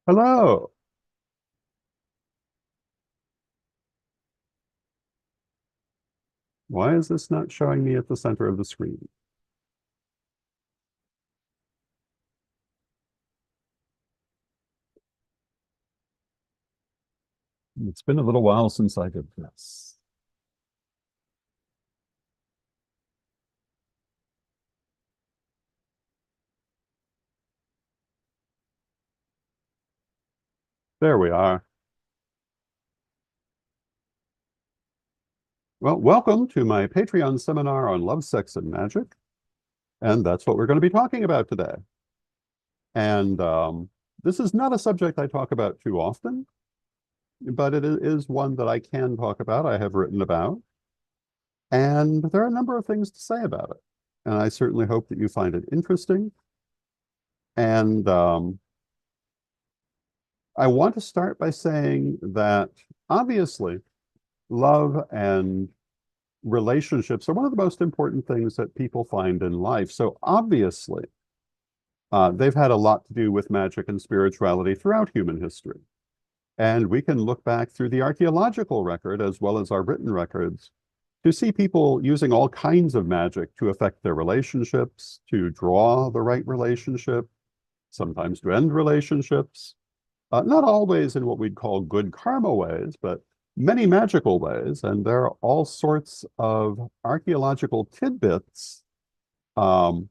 Hello. Why is this not showing me at the center of the screen? It's been a little while since I did this. There we are. Well, welcome to my Patreon seminar on love, sex, and magic. And that's what we're going to be talking about today. And this is not a subject I talk about too often, but it is one that I can talk about. I have written about. And there are a number of things to say about it. And I certainly hope that you find it interesting. And I want to start by saying that obviously love and relationships are one of the most important things that people find in life. So obviously, they've had a lot to do with magic and spirituality throughout human history. And we can look back through the archaeological record as well as our written records to see people using all kinds of magic to affect their relationships, to draw the right relationship, sometimes to end relationships. Not always in what we'd call good karma ways, but many magical ways. And there are all sorts of archaeological tidbits um,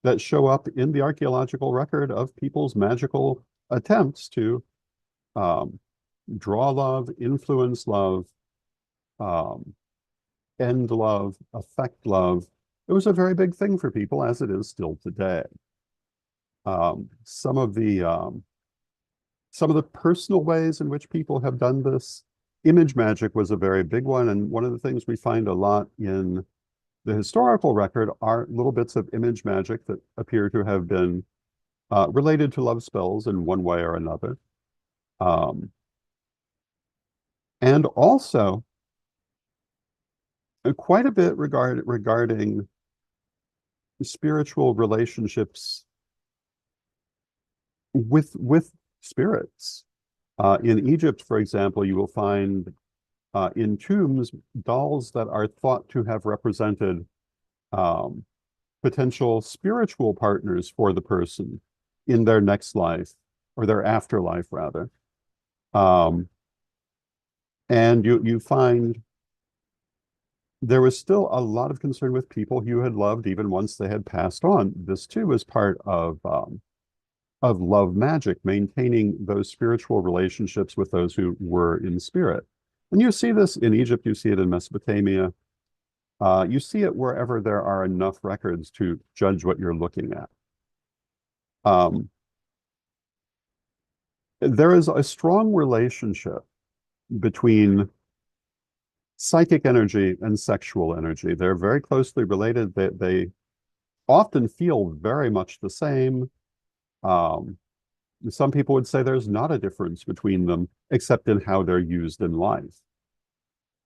that show up in the archaeological record of people's magical attempts to um, draw love, influence love, um, end love, affect love. It was a very big thing for people, as it is still today. Um, some of the um, some of the personal ways in which people have done this, image magic was a very big one. And one of the things we find a lot in the historical record are little bits of image magic that appear to have been related to love spells in one way or another. Um, and also quite a bit regarding spiritual relationships with spirits. In Egypt, for example, you will find in tombs dolls that are thought to have represented um, potential spiritual partners for the person in their next life or their afterlife, rather. Um, and you find there was still a lot of concern with people you had loved even once they had passed on. This too is part of love magic, maintaining those spiritual relationships with those who were in spirit. And you see this in Egypt, you see it in Mesopotamia, you see it wherever there are enough records to judge what you're looking at. Um, there is a strong relationship between psychic energy and sexual energy. They're very closely related. They often feel very much the same. Um, some people would say there's not a difference between them, except in how they're used in life.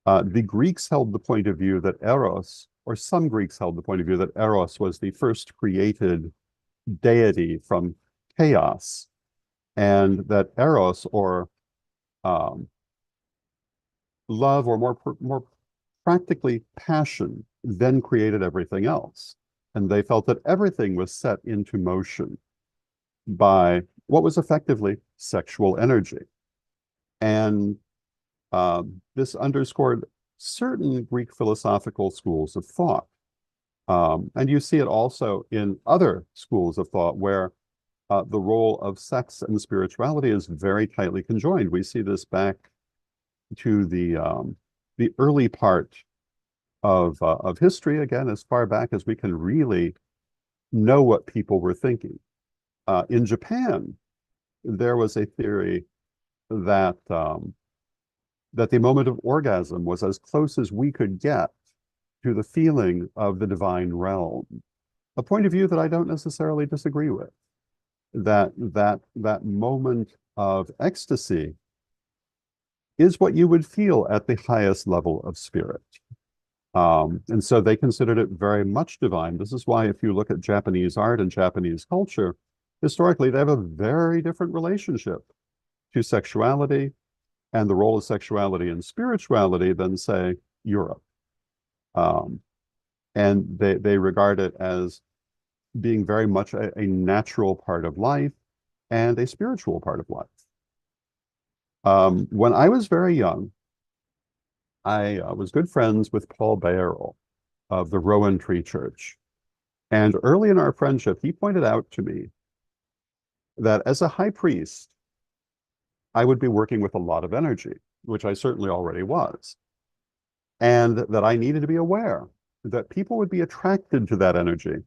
The Greeks held the point of view that Eros, or some Greeks held the point of view that Eros was the first created deity from chaos, and that Eros, or um, love, or more practically passion, then created everything else. And they felt that everything was set into motion by what was effectively sexual energy. And this underscored certain Greek philosophical schools of thought. And you see it also in other schools of thought where the role of sex and spirituality is very tightly conjoined. We see this back to the early part of history, again, as far back as we can really know what people were thinking. In Japan, there was a theory that that the moment of orgasm was as close as we could get to the feeling of the divine realm. A point of view that I don't necessarily disagree with. That moment of ecstasy is what you would feel at the highest level of spirit. And so they considered it very much divine. This is why if you look at Japanese art and Japanese culture, historically, they have a very different relationship to sexuality and the role of sexuality and spirituality than, say, Europe. Um, and they regard it as being very much a natural part of life and a spiritual part of life. When I was very young, I was good friends with Paul Bayerl of the Rowan Tree Church. And early in our friendship, he pointed out to me that as a high priest, I would be working with a lot of energy, which I certainly already was, and that I needed to be aware that people would be attracted to that energy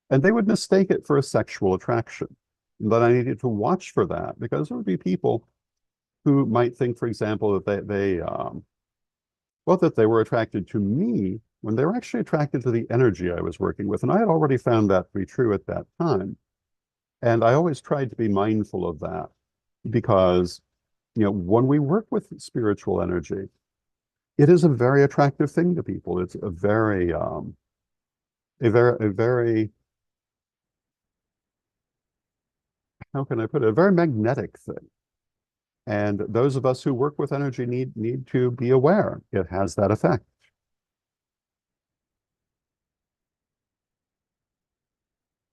and they would mistake it for a sexual attraction. That I needed to watch for that because there would be people who might think, for example, that well, that they were attracted to me when they were actually attracted to the energy I was working with. And I had already found that to be true at that time. And I always tried to be mindful of that because, when we work with spiritual energy, it is a very attractive thing to people. It's a very, how can I put it, a very magnetic thing. And those of us who work with energy need to be aware it has that effect.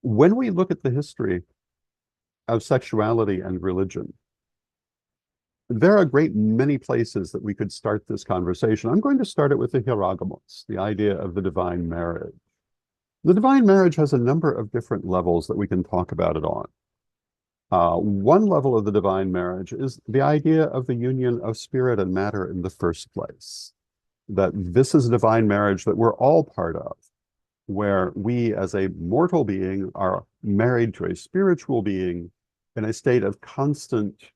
When we look at the history of sexuality and religion, there are a great many places that we could start this conversation. I'm going to start it with the hierogamos, the idea of the divine marriage. The divine marriage has a number of different levels that we can talk about it on. One level of the divine marriage is the idea of the union of spirit and matter in the first place. That this is a divine marriage that we're all part of, where we as a mortal being are married to a spiritual being in a state of constant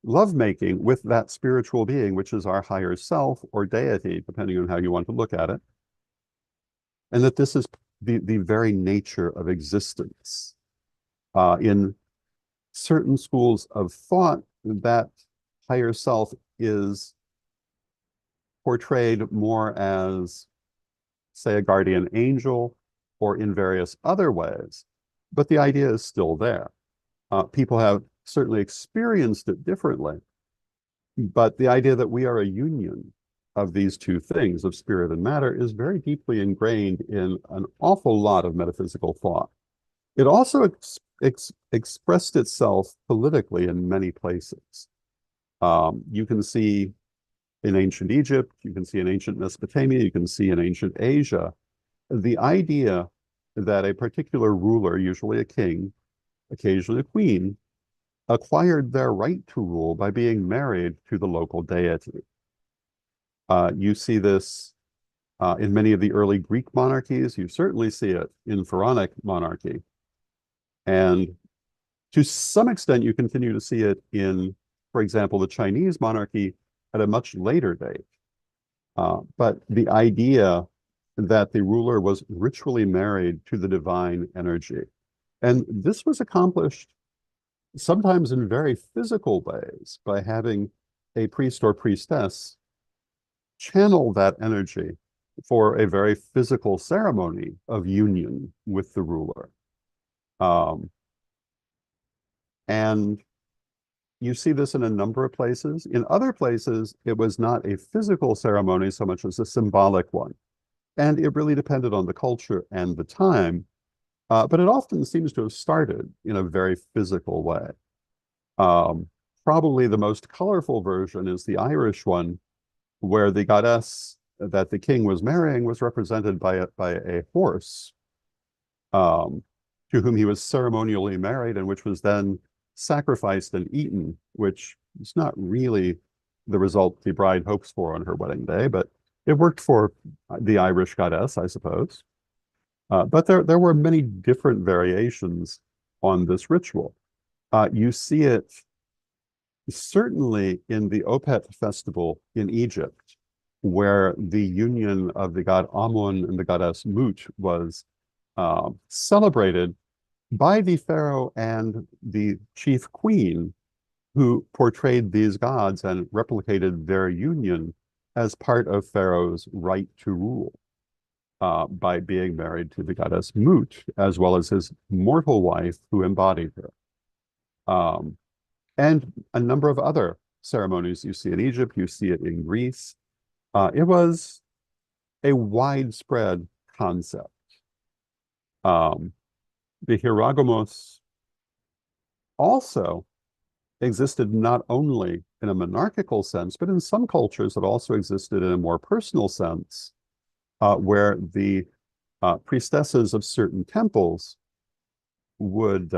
lovemaking with that spiritual being, which is our higher self or deity, depending on how you want to look at it. And that this is the very nature of existence. In certain schools of thought, that higher self is portrayed more as, say, a guardian angel or in various other ways, but the idea is still there. People have certainly experienced it differently, but the idea that we are a union of these two things, of spirit and matter, is very deeply ingrained in an awful lot of metaphysical thought. It also expressed itself politically in many places. You can see in ancient Egypt, you can see in ancient Mesopotamia, you can see in ancient Asia, the idea that a particular ruler, usually a king, occasionally a queen, acquired their right to rule by being married to the local deity. You see this in many of the early Greek monarchies. You certainly see it in Pharaonic monarchy. And to some extent, you continue to see it in, for example, the Chinese monarchy at a much later date. But the idea that the ruler was ritually married to the divine energy. And this was accomplished sometimes in very physical ways by having a priest or priestess channel that energy for a very physical ceremony of union with the ruler. And you see this in a number of places. In other places, it was not a physical ceremony so much as a symbolic one. And it really depended on the culture and the time. But it often seems to have started in a very physical way. Probably the most colorful version is the Irish one, where the goddess that the king was marrying was represented by a horse, to whom he was ceremonially married and which was then sacrificed and eaten, which is not really the result the bride hopes for on her wedding day, but it worked for the Irish goddess, I suppose. But there were many different variations on this ritual. You see it certainly in the Opet festival in Egypt, where the union of the god Amun and the goddess Mut was celebrated by the pharaoh and the chief queen, who portrayed these gods and replicated their union as part of pharaoh's right to rule. by being married to the goddess Mut, as well as his mortal wife who embodied her. Um, and a number of other ceremonies you see in Egypt, you see it in Greece. It was a widespread concept. Um, the hierogamos also existed not only in a monarchical sense, but in some cultures it also existed in a more personal sense, where the priestesses of certain temples would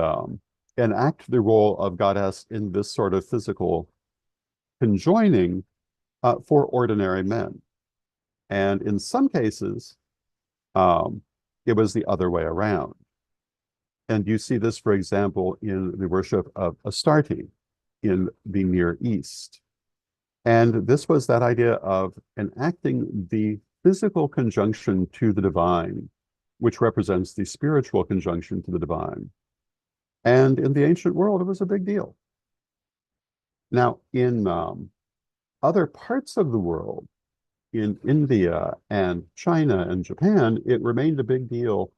enact the role of goddess in this sort of physical conjoining for ordinary men. And in some cases, it was the other way around. And you see this, for example, in the worship of Astarte in the Near East. And this was that idea of enacting the physical conjunction to the divine, which represents the spiritual conjunction to the divine. And in the ancient world, it was a big deal. Now, in other parts of the world, in India and China and Japan, it remained a big deal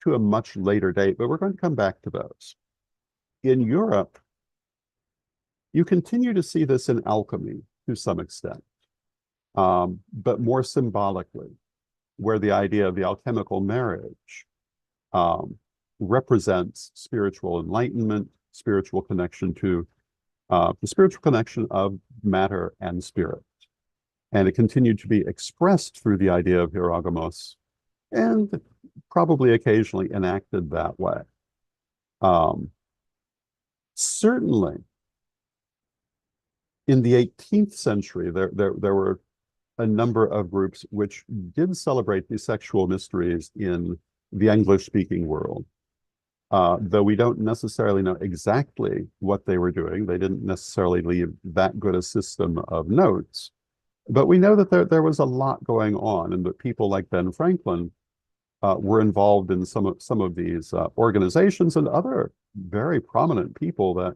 to a much later date, but we're going to come back to those. In Europe, you continue to see this in alchemy to some extent, but more symbolically, where the idea of the alchemical marriage represents spiritual enlightenment, spiritual connection to the spiritual connection of matter and spirit. And it continued to be expressed through the idea of hierogamos and probably occasionally enacted that way. Certainly, in the 18th century, there were a number of groups which did celebrate the sexual mysteries in the English-speaking world. Though we don't necessarily know exactly what they were doing. They didn't necessarily leave that good a system of notes. But we know that there was a lot going on, and that people like Ben Franklin were involved in some of these organizations, and other very prominent people that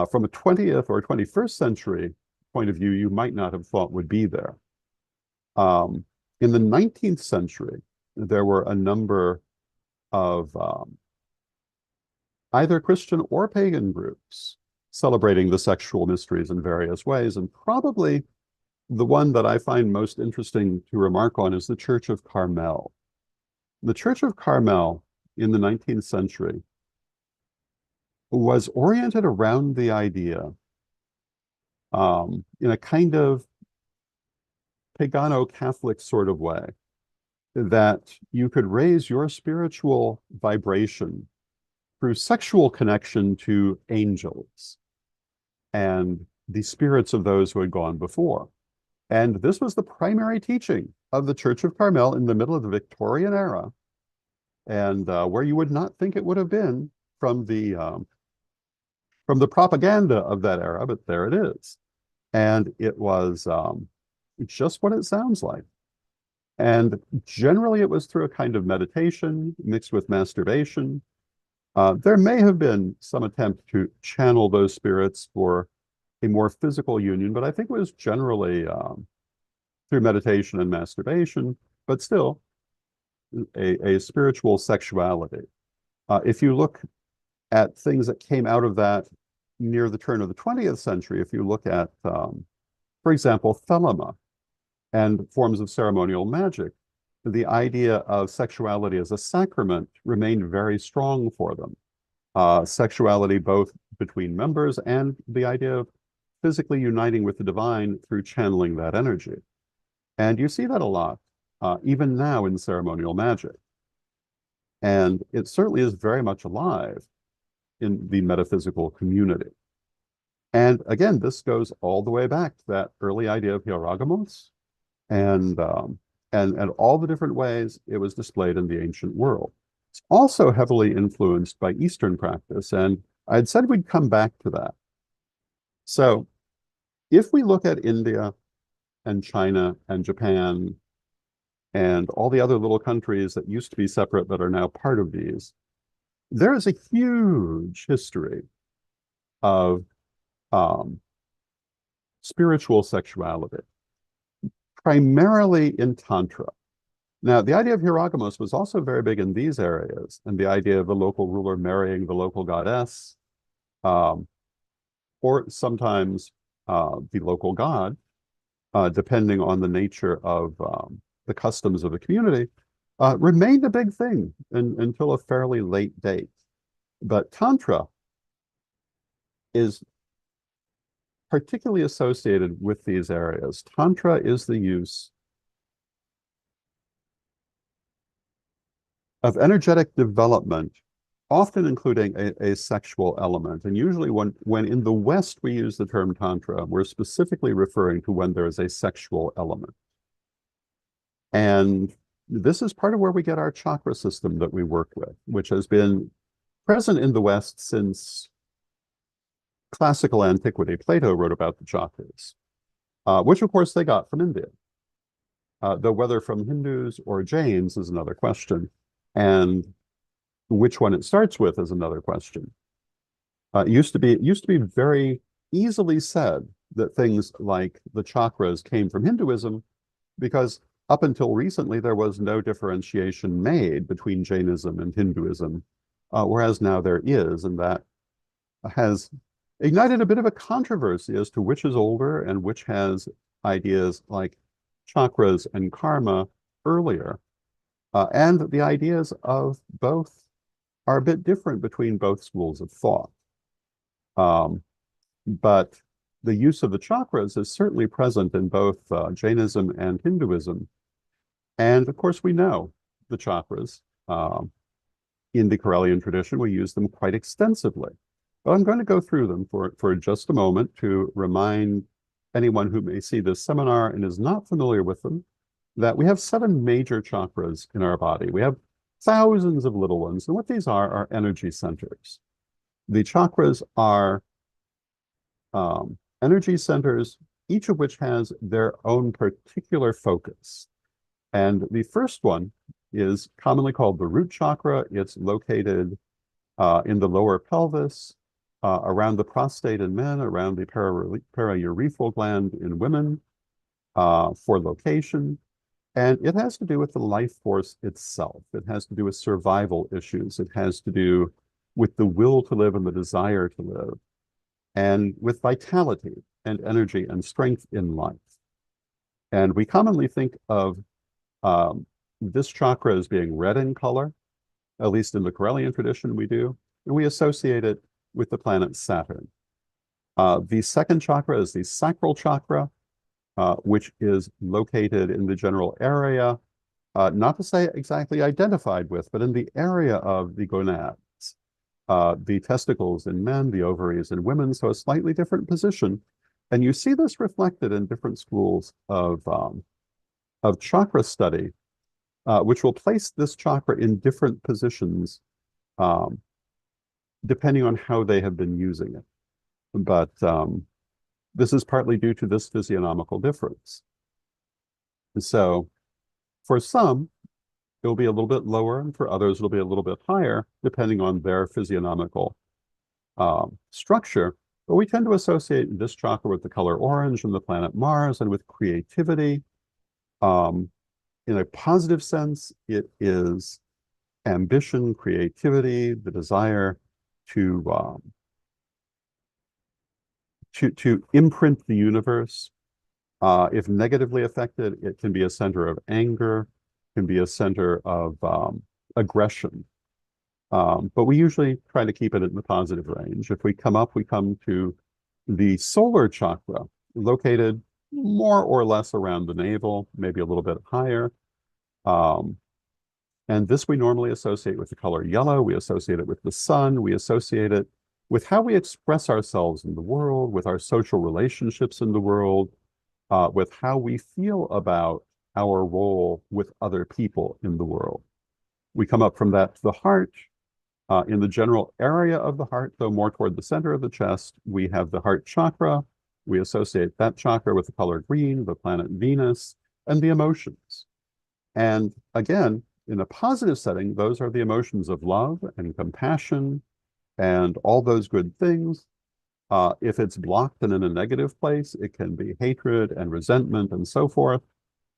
from a 20th or 21st century point of view, you might not have thought would be there. In the 19th century, there were a number of either Christian or pagan groups celebrating the sexual mysteries in various ways, and probably the one that I find most interesting to remark on is the Church of Carmel. The Church of Carmel in the 19th century was oriented around the idea, in a kind of Pagano-Catholic sort of way, that you could raise your spiritual vibration through sexual connection to angels and the spirits of those who had gone before. And this was the primary teaching of the Church of Carmel in the middle of the Victorian era, and where you would not think it would have been from the propaganda of that era, but there it is. And it was just what it sounds like. And generally it was through a kind of meditation mixed with masturbation. There may have been some attempt to channel those spirits for a more physical union, but I think it was generally through meditation and masturbation, but still a spiritual sexuality. If you look at things that came out of that near the turn of the 20th century, if you look at, for example, thelema and forms of ceremonial magic, the idea of sexuality as a sacrament remained very strong for them. Sexuality both between members and the idea of physically uniting with the divine through channeling that energy. And you see that a lot, even now in ceremonial magic. And it certainly is very much alive in the metaphysical community. And again, this goes all the way back to that early idea of hierogamos and all the different ways it was displayed in the ancient world. It's also heavily influenced by Eastern practice, and I'd said we'd come back to that. So if we look at India and China and Japan and all the other little countries that used to be separate that are now part of these, there is a huge history of spiritual sexuality, primarily in Tantra. Now, the idea of hierogamos was also very big in these areas, and the idea of the local ruler marrying the local goddess, um, or sometimes the local god, depending on the nature of the customs of the community, remained a big thing until a fairly late date. But Tantra is particularly associated with these areas. Tantra is the use of energetic development, often including a sexual element. And usually when in the West we use the term Tantra, we're specifically referring to when there is a sexual element. And this is part of where we get our chakra system that we work with, which has been present in the West since classical antiquity. Plato wrote about the chakras, which of course they got from India. Though whether from Hindus or Jains is another question. And which one it starts with is another question. It used to be very easily said that things like the chakras came from Hinduism because up until recently there was no differentiation made between Jainism and Hinduism, whereas now there is, and that has ignited a bit of a controversy as to which is older and which has ideas like chakras and karma earlier. And the ideas of both are a bit different between both schools of thought. But the use of the chakras is certainly present in both Jainism and Hinduism. And of course, we know the chakras. In the Karelian tradition, we use them quite extensively. But I'm going to go through them for just a moment to remind anyone who may see this seminar and is not familiar with them that we have 7 major chakras in our body. We have thousands of little ones, and what these are energy centers. The chakras are energy centers, each of which has their own particular focus. And the first one is commonly called the root chakra. It's located in the lower pelvis, around the prostate in men, around the paraurethral gland in women, for location. And it has to do with the life force itself. It has to do with survival issues. It has to do with the will to live and the desire to live, and with vitality and energy and strength in life. And we commonly think of this chakra as being red in color, at least in the Karelian tradition we do, and we associate it with the planet Saturn. The second chakra is the sacral chakra, which is located in the general area, not to say exactly identified with, but in the area of the gonads, the testicles in men, the ovaries in women, so a slightly different position. And you see this reflected in different schools of chakra study, which will place this chakra in different positions, depending on how they have been using it. But this is partly due to this physiognomical difference. So for some, it'll be a little bit lower, and for others, it'll be a little bit higher, depending on their physiognomical structure. But we tend to associate this chakra with the color orange and the planet Mars and with creativity. In a positive sense, it is ambition, creativity, the desire to imprint the universe. If negatively affected, it can be a center of anger, can be a center of aggression. But we usually try to keep it in the positive range. If we come up, we come to the solar chakra, located more or less around the navel, maybe a little bit higher. And this we normally associate with the color yellow. We associate it with the sun. We associate it with how we express ourselves in the world, with our social relationships in the world, with how we feel about our role with other people in the world. We come up from that to the heart. In the general area of the heart, though more toward the center of the chest, we have the heart chakra. We associate that chakra with the color green, the planet Venus, and the emotions. And again, in a positive setting, those are the emotions of love and compassion and all those good things. If it's blocked and in a negative place, it can be hatred and resentment and so forth.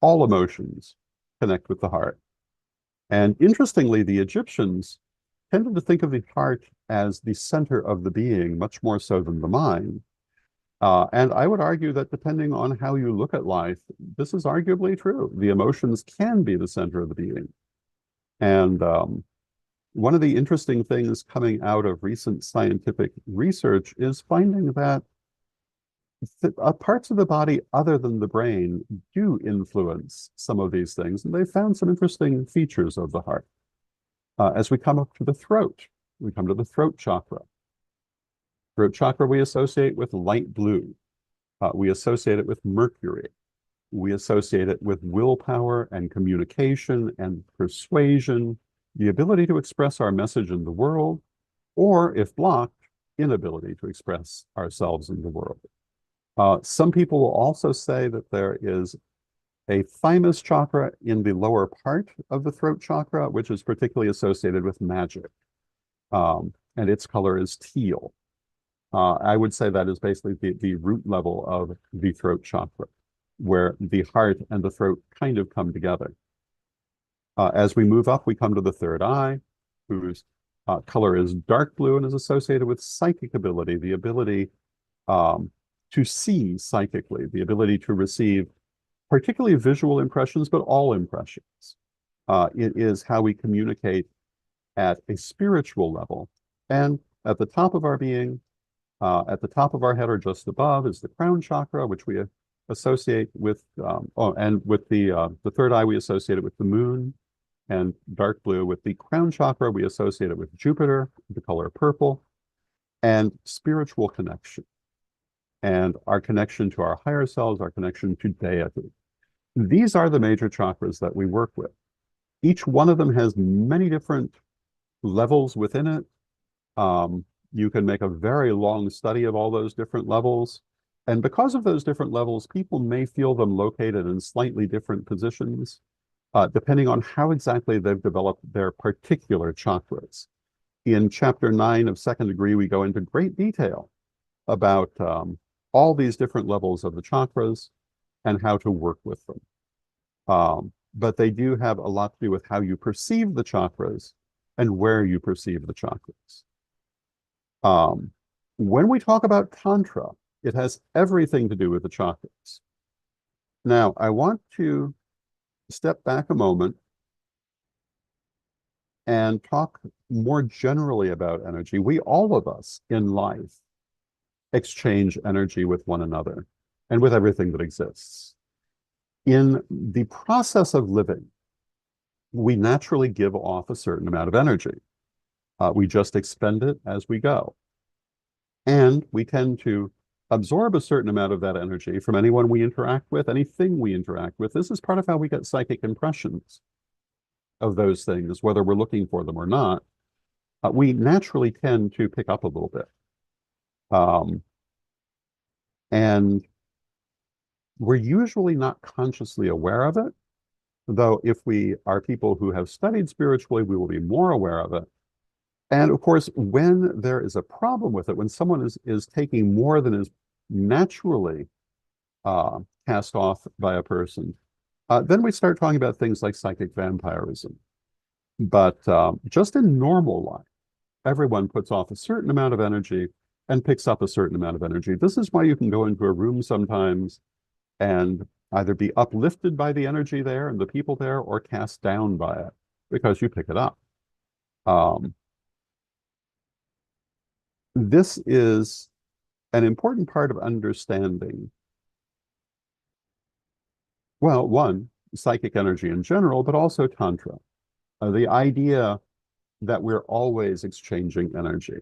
All emotions connect with the heart. And interestingly, the Egyptians tended to think of the heart as the center of the being, much more so than the mind. And I would argue that depending on how you look at life, this is arguably true. The emotions can be the center of the being. And one of the interesting things coming out of recent scientific research is finding that parts of the body other than the brain do influence some of these things. And they found some interesting features of the heart. As we come up to the throat, we come to the throat chakra. Throat chakra we associate with light blue. We associate it with Mercury. We associate it with willpower and communication and persuasion, the ability to express our message in the world, or if blocked, inability to express ourselves in the world. Some people will also say that there is a thymus chakra in the lower part of the throat chakra, which is particularly associated with magic. And its color is teal. I would say that is basically the root level of the throat chakra, where the heart and the throat kind of come together. As we move up, we come to the third eye, whose color is dark blue and is associated with psychic ability, the ability to see psychically, the ability to receive particularly visual impressions, but all impressions. It is how we communicate at a spiritual level. And at the top of our being, at the top of our head or just above is the crown chakra, which we associate with, and with the third eye, we associate it with the moon, and dark blue. With the crown chakra, we associate it with Jupiter, the color purple, and spiritual connection, and our connection to our higher selves, our connection to deity. These are the major chakras that we work with. Each one of them has many different levels within it. You can make a very long study of all those different levels. And because of those different levels, people may feel them located in slightly different positions, depending on how exactly they've developed their particular chakras. In chapter 9 of Second Degree, we go into great detail about all these different levels of the chakras and how to work with them. But they do have a lot to do with how you perceive the chakras and where you perceive the chakras. When we talk about Tantra, it has everything to do with the chakras. Now, I want to step back a moment and talk more generally about energy. We, all of us in life, exchange energy with one another and with everything that exists. In the process of living, we naturally give off a certain amount of energy. We just expend it as we go. And we tend to absorb a certain amount of that energy from anyone we interact with, anything we interact with. This is part of how we get psychic impressions of those things, whether we're looking for them or not. We naturally tend to pick up a little bit. And we're usually not consciously aware of it, though if we are people who have studied spiritually, we will be more aware of it. And of course, when there is a problem with it, when someone is taking more than is naturally cast off by a person, then we start talking about things like psychic vampirism. But just in normal life, everyone puts off a certain amount of energy and picks up a certain amount of energy. This is why you can go into a room sometimes and either be uplifted by the energy there and the people there, or cast down by it because you pick it up. This is an important part of understanding, well, one, psychic energy in general, but also Tantra. The idea that we're always exchanging energy.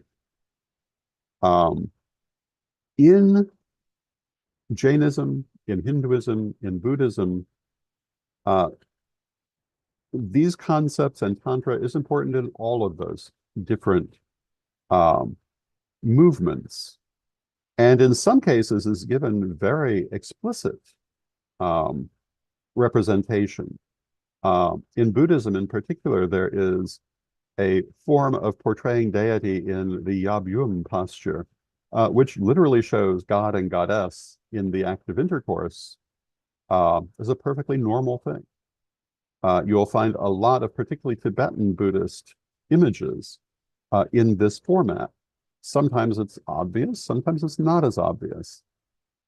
In Jainism, in Hinduism, in Buddhism, these concepts and Tantra is important in all of those different movements. And in some cases is given very explicit representation. In Buddhism in particular, there is a form of portraying deity in the Yabyum posture, which literally shows God and goddess in the act of intercourse as a perfectly normal thing. You'll find a lot of particularly Tibetan Buddhist images in this format. Sometimes it's obvious, sometimes it's not as obvious.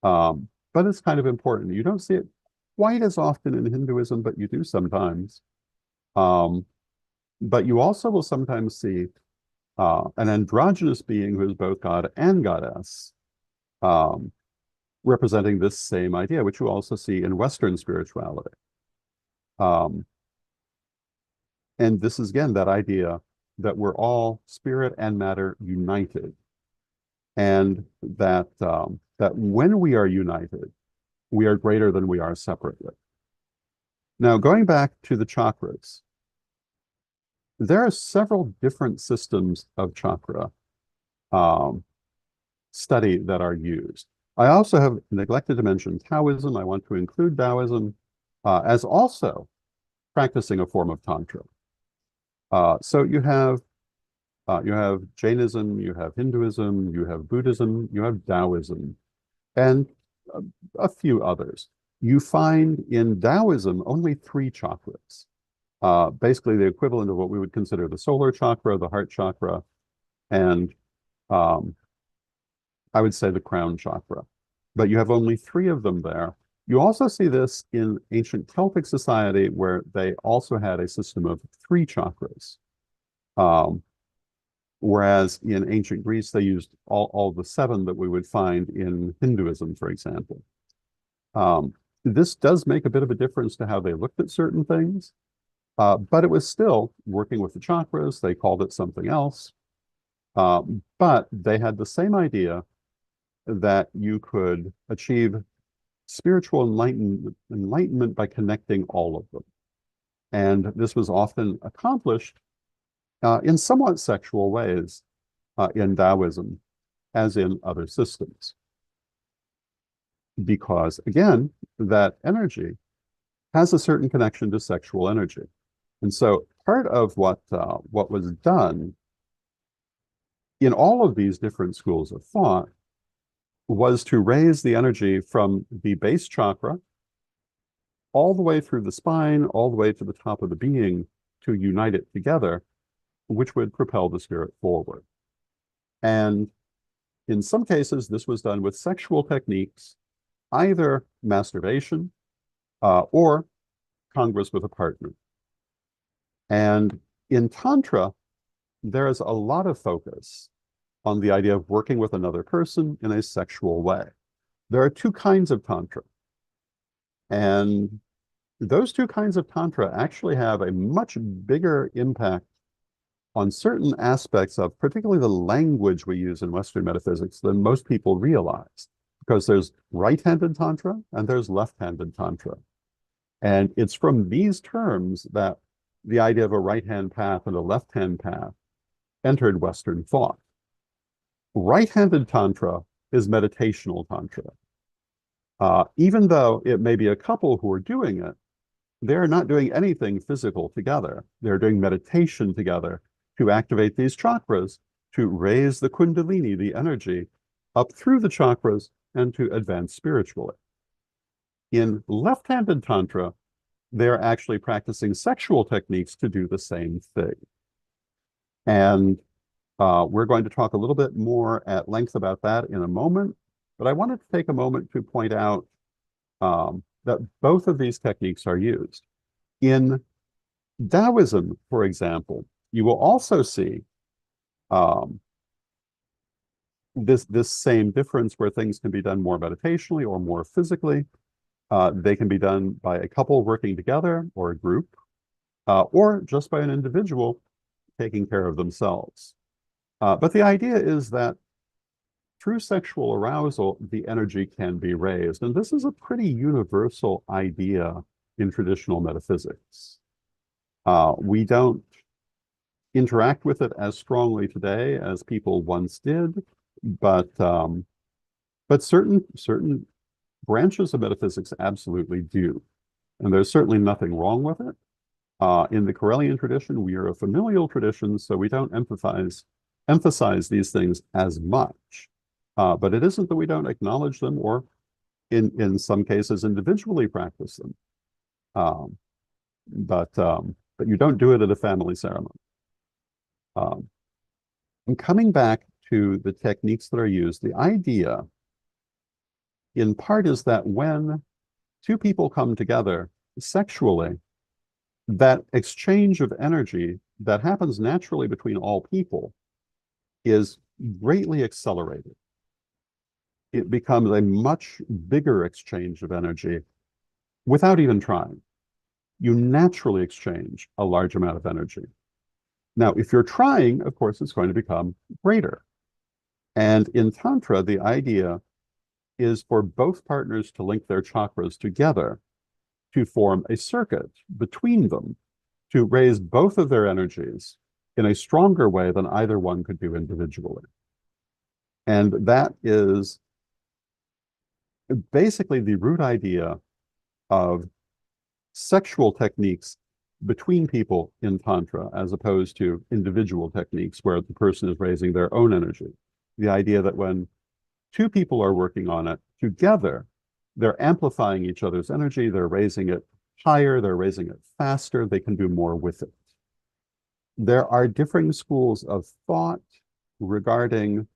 But it's kind of important. You don't see it quite as often in Hinduism, but you do sometimes. But you also will sometimes see an androgynous being who is both god and goddess, representing this same idea, which you also see in Western spirituality. And this is, again, that idea that we're all spirit and matter united. And that, that when we are united, we are greater than we are separately. Now, going back to the chakras, there are several different systems of chakra study that are used. I also have neglected to mention Taoism. I want to include Taoism as also practicing a form of Tantra. So you have Jainism, you have Hinduism, you have Buddhism, you have Taoism, and a few others. You find in Taoism only 3 chakras, basically the equivalent of what we would consider the solar chakra, the heart chakra, and I would say the crown chakra. But you have only 3 of them there. You also see this in ancient Celtic society, where they also had a system of 3 chakras. Whereas in ancient Greece, they used all the 7 that we would find in Hinduism, for example. This does make a bit of a difference to how they looked at certain things, but it was still working with the chakras. They called it something else, but they had the same idea that you could achieve spiritual enlightenment by connecting all of them. And this was often accomplished in somewhat sexual ways in Taoism, as in other systems. Because, again, that energy has a certain connection to sexual energy. And so part of what was done in all of these different schools of thought was to raise the energy from the base chakra all the way through the spine, all the way to the top of the being, to unite it together, which would propel the spirit forward. And in some cases, this was done with sexual techniques, either masturbation or congress with a partner. And in Tantra, there is a lot of focus on the idea of working with another person in a sexual way. There are 2 kinds of Tantra. And those 2 kinds of Tantra actually have a much bigger impact on certain aspects of particularly the language we use in Western metaphysics than most people realize. Because there's right-handed Tantra and there's left-handed Tantra. And it's from these terms that the idea of a right-hand path and a left-hand path entered Western thought. Right-handed Tantra is meditational Tantra. Even though it may be a couple who are doing it, they're not doing anything physical together. They're doing meditation together to activate these chakras, to raise the kundalini, the energy, up through the chakras and to advance spiritually. In left-handed Tantra, they're actually practicing sexual techniques to do the same thing. And we're going to talk a little bit more at length about that in a moment, but I wanted to take a moment to point out that both of these techniques are used. In Taoism, for example, you will also see this same difference where things can be done more meditationally or more physically. They can be done by a couple working together or a group, or just by an individual taking care of themselves. But the idea is that through sexual arousal, the energy can be raised. And this is a pretty universal idea in traditional metaphysics. We don't interact with it as strongly today as people once did, but certain branches of metaphysics absolutely do. And there's certainly nothing wrong with it. In the Karelian tradition, we are a familial tradition, so we don't emphasize these things as much. But it isn't that we don't acknowledge them or in some cases individually practice them. but you don't do it at a family ceremony. Um, and coming back to the techniques that are used, the idea in part is that when two people come together sexually, that exchange of energy that happens naturally between all people is greatly accelerated. It becomes a much bigger exchange of energy without even trying. You naturally exchange a large amount of energy. Now, if you're trying, of course, it's going to become greater. And in Tantra, the idea is for both partners to link their chakras together to form a circuit between them to raise both of their energies in a stronger way than either one could do individually. And that is basically the root idea of sexual techniques between people in Tantra, as opposed to individual techniques where the person is raising their own energy. The idea that when two people are working on it together, they're amplifying each other's energy, they're raising it higher, they're raising it faster, they can do more with it. There are differing schools of thought regarding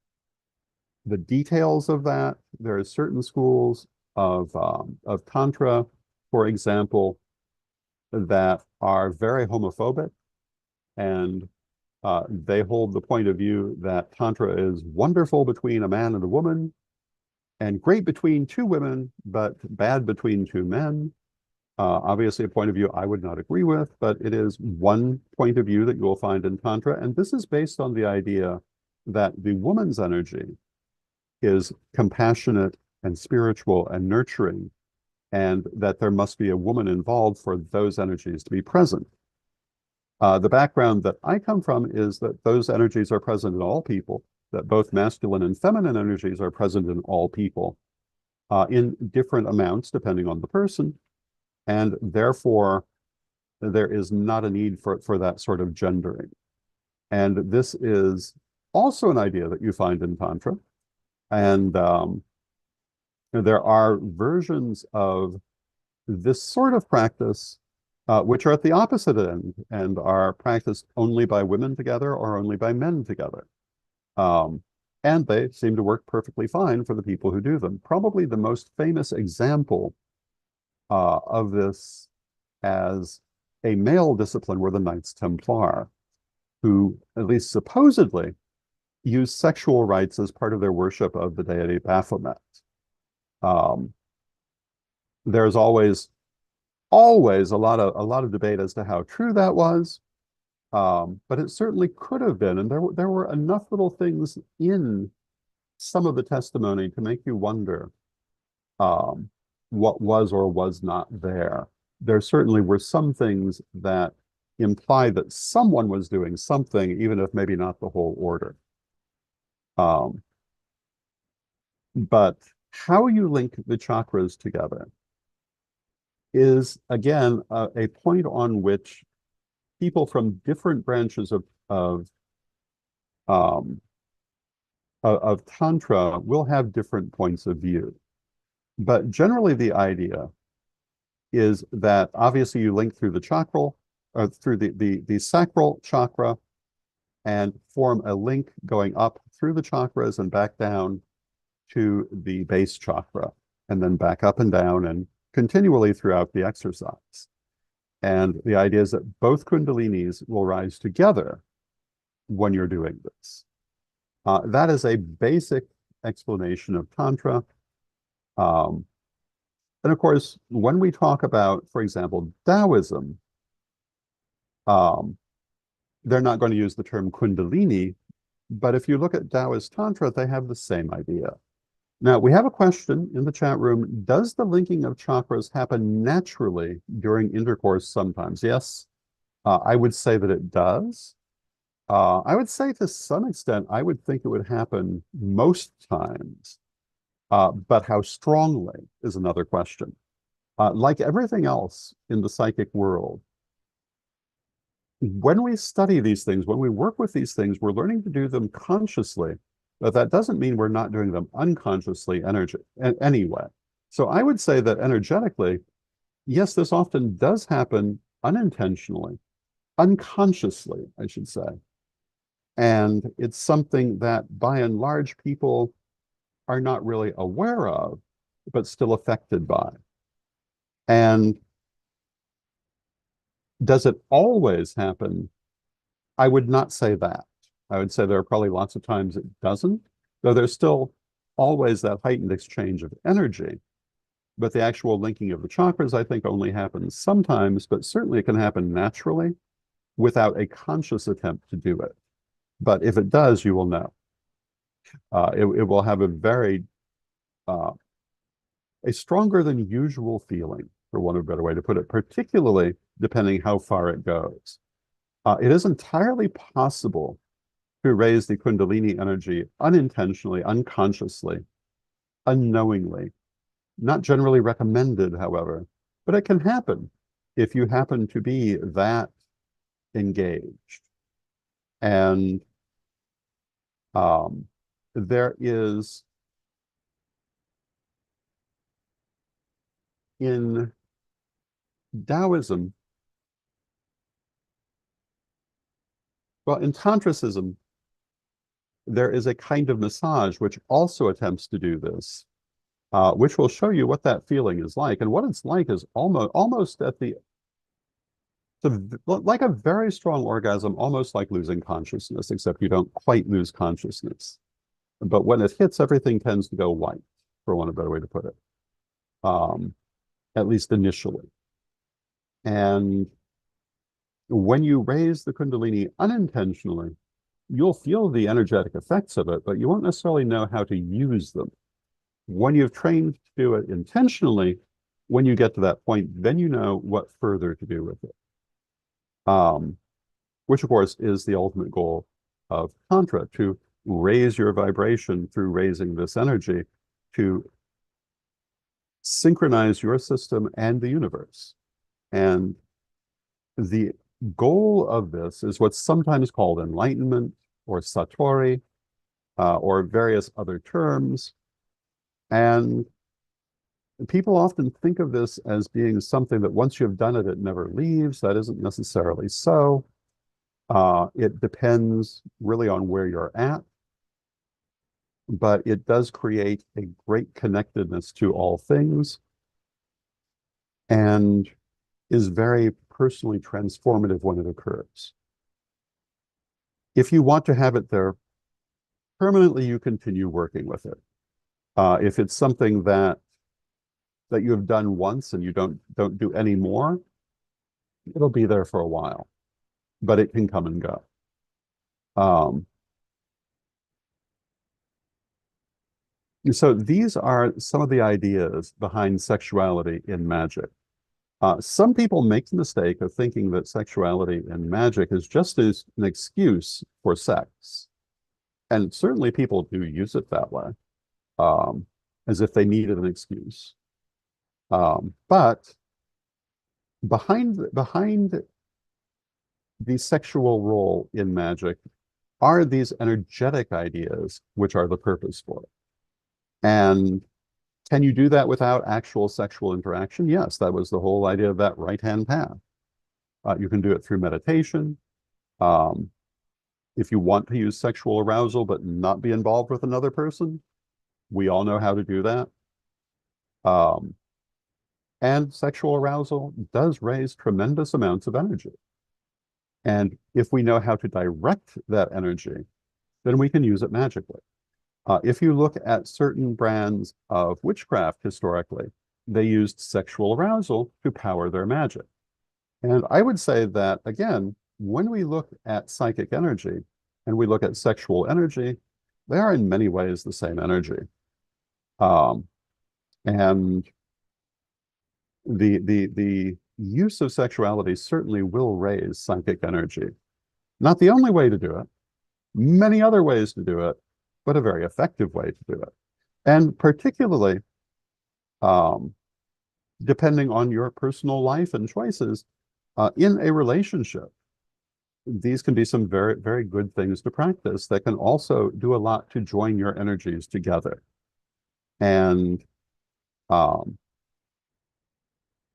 the details of that. There are certain schools of Tantra, for example, that are very homophobic, and they hold the point of view that Tantra is wonderful between a man and a woman, and great between two women, but bad between two men. Obviously, a point of view I would not agree with, but it is one point of view that you will find in Tantra. And this is based on the idea that the woman's energy is compassionate and spiritual and nurturing, and that there must be a woman involved for those energies to be present. The background that I come from is that those energies are present in all people, that both masculine and feminine energies are present in all people in different amounts depending on the person. And therefore, there is not a need for that sort of gendering. And this is also an idea that you find in Tantra. And there are versions of this sort of practice which are at the opposite end and are practiced only by women together or only by men together. And they seem to work perfectly fine for the people who do them. Probably the most famous example of this as a male discipline were the Knights Templar, who, at least supposedly, used sexual rites as part of their worship of the deity Baphomet. There's always a lot of debate as to how true that was, but it certainly could have been, and there were enough little things in some of the testimony to make you wonder what was or was not there. There certainly were some things that imply that someone was doing something, even if maybe not the whole order. But how you link the chakras together is, again, a point on which people from different branches of Tantra will have different points of view. But generally, the idea is that obviously you link through the chakral, or through the sacral chakra, and form a link going up through the chakras and back down to the base chakra, and then back up and down and continually throughout the exercise. And the idea is that both kundalinis will rise together when you're doing this. That is a basic explanation of Tantra. And of course, when we talk about, for example, Taoism, they're not going to use the term kundalini, but if you look at Taoist Tantra, they have the same idea. Now, we have a question in the chat room. Does the linking of chakras happen naturally during intercourse sometimes? Yes, I would say that it does. I would say to some extent, I would think it would happen most times. But how strongly is another question. Like everything else in the psychic world, when we study these things, when we work with these things, we're learning to do them consciously, but that doesn't mean we're not doing them unconsciously anyway. So I would say that energetically, yes, this often does happen unintentionally, unconsciously, I should say. And it's something that by and large people are not really aware of, but still affected by. And does it always happen? I would not say that. I would say there are probably lots of times it doesn't, though there's still always that heightened exchange of energy. But the actual linking of the chakras, I think, only happens sometimes, but certainly it can happen naturally without a conscious attempt to do it. But if it does, you will know. It will have uh, a stronger than usual feeling, for want of a better way to put it, particularly depending how far it goes. It is entirely possible to raise the Kundalini energy unintentionally, unconsciously, unknowingly. Not generally recommended, however, but it can happen if you happen to be that engaged. And there is, in Taoism, well, in Tantricism, there is a kind of massage which also attempts to do this, which will show you what that feeling is like. And what it's like is almost at like a very strong orgasm, almost like losing consciousness, except you don't quite lose consciousness. But when it hits, everything tends to go white, for want of a better way to put it, at least initially. And when you raise the Kundalini unintentionally, you'll feel the energetic effects of it, but you won't necessarily know how to use them. When you've trained to do it intentionally, when you get to that point, then you know what further to do with it. Which of course is the ultimate goal of Tantra, to raise your vibration through raising this energy, to synchronize your system and the universe. And the goal of this is what's sometimes called enlightenment or satori, or various other terms. And people often think of this as being something that once you've done it, it never leaves. That isn't necessarily so. It depends really on where you're at, but it does create a great connectedness to all things and is very personally transformative when it occurs. If you want to have it there permanently, you continue working with it. If it's something that you have done once and you don't do any more, it'll be there for a while, but it can come and go. So these are some of the ideas behind sexuality in magic. Some people make the mistake of thinking that sexuality in magic is just as an excuse for sex. And certainly people do use it that way, as if they needed an excuse. But behind the sexual role in magic are these energetic ideas, which are the purpose for it. And can you do that without actual sexual interaction? Yes, that was the whole idea of that right-hand path. You can do it through meditation. If you want to use sexual arousal but not be involved with another person, we all know how to do that. And sexual arousal does raise tremendous amounts of energy. And if we know how to direct that energy, then we can use it magically. If you look at certain brands of witchcraft historically, they used sexual arousal to power their magic. And I would say that, again, when we look at psychic energy and we look at sexual energy, they are in many ways the same energy. And the use of sexuality certainly will raise psychic energy. Not the only way to do it, many other ways to do it, but a very effective way to do it. And particularly, depending on your personal life and choices, in a relationship, these can be some very, very good things to practice that can also do a lot to join your energies together. And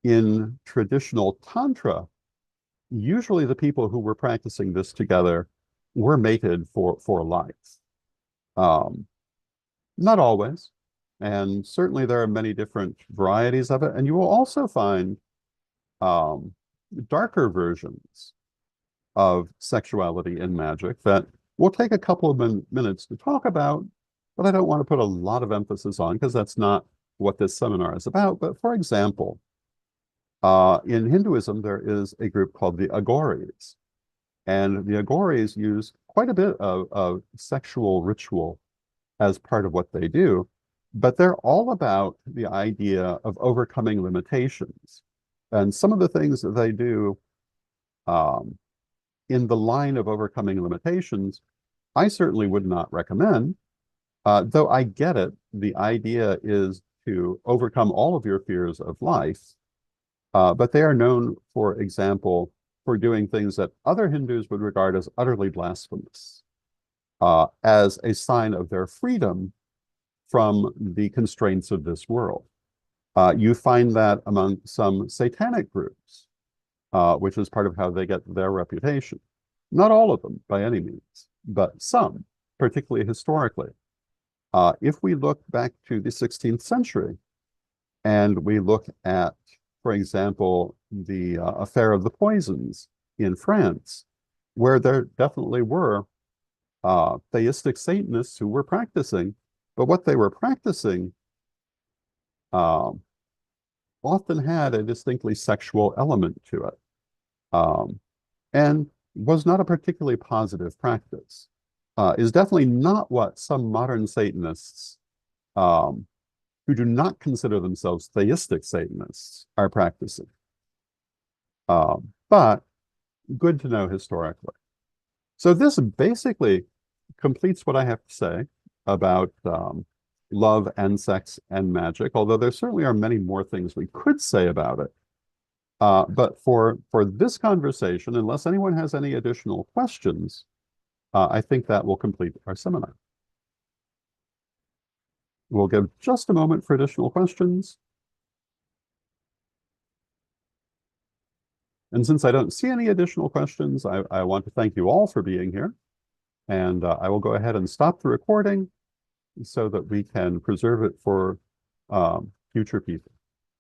in traditional Tantra, usually the people who were practicing this together were mated for life. Um, Not always. And certainly there are many different varieties of it. And you will also find um, darker versions of sexuality in magic that we'll take a couple of minutes to talk about, but I don't want to put a lot of emphasis on because that's not what this seminar is about. But for example, in Hinduism, there is a group called the Aghoris. And the Aghoris use quite a bit of sexual ritual as part of what they do, but they're all about the idea of overcoming limitations. And some of the things that they do um, in the line of overcoming limitations, I certainly would not recommend, though I get it. The idea is to overcome all of your fears of life, but they are known, for example, for doing things that other Hindus would regard as utterly blasphemous, as a sign of their freedom from the constraints of this world. You find that among some satanic groups, which is part of how they get their reputation. Not all of them, by any means, but some, particularly historically. If we look back to the 16th century and we look at, for example, the affair of the poisons in France, where there definitely were theistic Satanists who were practicing, but what they were practicing often had a distinctly sexual element to it, and was not a particularly positive practice. Is definitely not what some modern Satanists, who do not consider themselves theistic Satanists, are practicing. But good to know historically. So this basically completes what I have to say about love and sex and magic, although there certainly are many more things we could say about it. But for this conversation, unless anyone has any additional questions, I think that will complete our seminar. We'll give just a moment for additional questions. And since I don't see any additional questions, I want to thank you all for being here. And I will go ahead and stop the recording so that we can preserve it for future people.